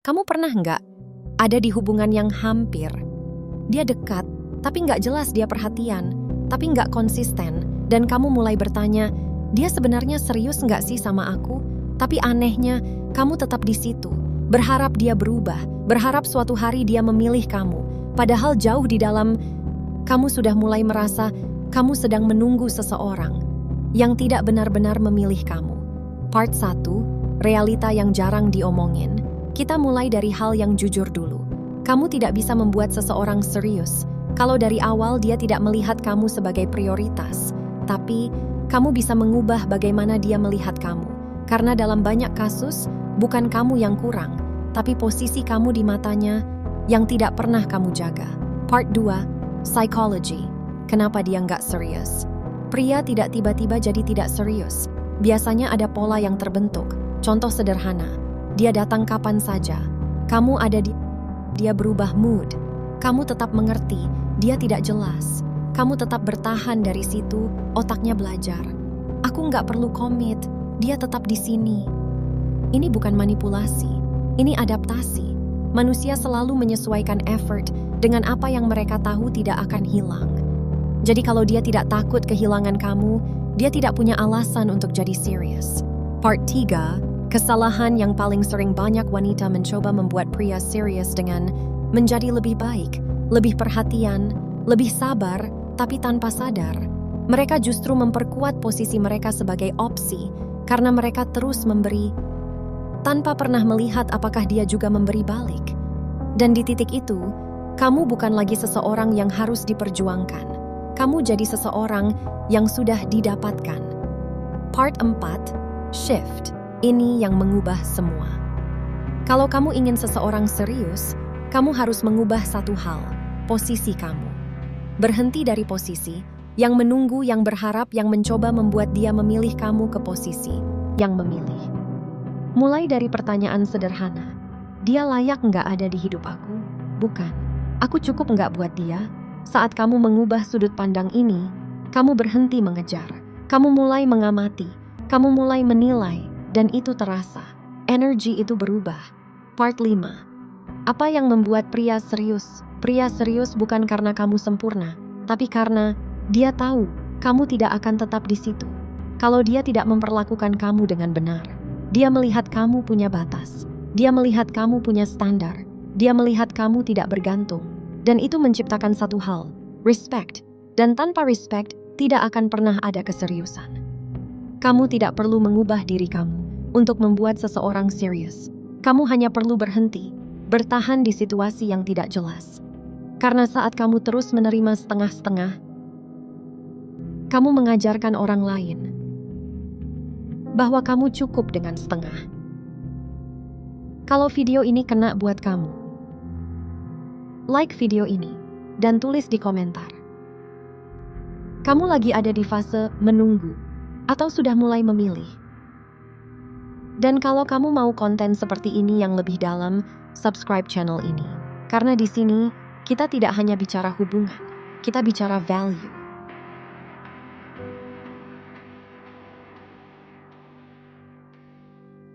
Kamu pernah nggak ada di hubungan yang hampir? Dia dekat, tapi nggak jelas dia perhatian, tapi nggak konsisten, dan kamu mulai bertanya, dia sebenarnya serius nggak sih sama aku? Tapi anehnya, kamu tetap di situ, berharap dia berubah, berharap suatu hari dia memilih kamu. Padahal jauh di dalam, kamu sudah mulai merasa kamu sedang menunggu seseorang yang tidak benar-benar memilih kamu. Part 1, realita yang jarang diomongin. Kita mulai dari hal yang jujur dulu. Kamu tidak bisa membuat seseorang serius kalau dari awal dia tidak melihat kamu sebagai prioritas. Tapi, kamu bisa mengubah bagaimana dia melihat kamu. Karena dalam banyak kasus, bukan kamu yang kurang, tapi posisi kamu di matanya yang tidak pernah kamu jaga. Part 2, psychology. Kenapa dia nggak serius? Pria tidak tiba-tiba jadi tidak serius. Biasanya ada pola yang terbentuk. Contoh sederhana, dia datang kapan saja. Kamu ada di... Dia berubah mood. Kamu tetap mengerti, dia tidak jelas. Kamu tetap bertahan dari situ, otaknya belajar. Aku nggak perlu komit, dia tetap di sini. Ini bukan manipulasi, ini adaptasi. Manusia selalu menyesuaikan effort dengan apa yang mereka tahu tidak akan hilang. Jadi kalau dia tidak takut kehilangan kamu, dia tidak punya alasan untuk jadi serius. Part 3, kesalahan yang paling sering banyak wanita mencoba membuat pria serius dengan menjadi lebih baik, lebih perhatian, lebih sabar, tapi tanpa sadar. Mereka justru memperkuat posisi mereka sebagai opsi karena mereka terus memberi tanpa pernah melihat apakah dia juga memberi balik. Dan di titik itu, kamu bukan lagi seseorang yang harus diperjuangkan. Kamu jadi seseorang yang sudah didapatkan. Part 4, shift. Ini yang mengubah semua. Kalau kamu ingin seseorang serius, kamu harus mengubah satu hal, posisi kamu. Berhenti dari posisi yang menunggu, yang berharap, yang mencoba membuat dia memilih kamu ke posisi yang memilih. Mulai dari pertanyaan sederhana, dia layak nggak ada di hidup aku? Bukan, aku cukup nggak buat dia? Saat kamu mengubah sudut pandang ini, kamu berhenti mengejar. Kamu mulai mengamati, kamu mulai menilai, dan itu terasa. Energi itu berubah. Part 5. Apa yang membuat pria serius? Pria serius bukan karena kamu sempurna, tapi karena dia tahu kamu tidak akan tetap di situ. Kalau dia tidak memperlakukan kamu dengan benar, dia melihat kamu punya batas. Dia melihat kamu punya standar. Dia melihat kamu tidak bergantung. Dan itu menciptakan satu hal, respect. Dan tanpa respect, tidak akan pernah ada keseriusan. Kamu tidak perlu mengubah diri kamu untuk membuat seseorang serius. Kamu hanya perlu berhenti, bertahan di situasi yang tidak jelas. Karena saat kamu terus menerima setengah-setengah, kamu mengajarkan orang lain bahwa kamu cukup dengan setengah. Kalau video ini kena buat kamu, like video ini dan tulis di komentar. Kamu lagi ada di fase menunggu atau sudah mulai memilih? Dan kalau kamu mau konten seperti ini yang lebih dalam, subscribe channel ini. Karena di sini kita tidak hanya bicara hubungan, kita bicara value.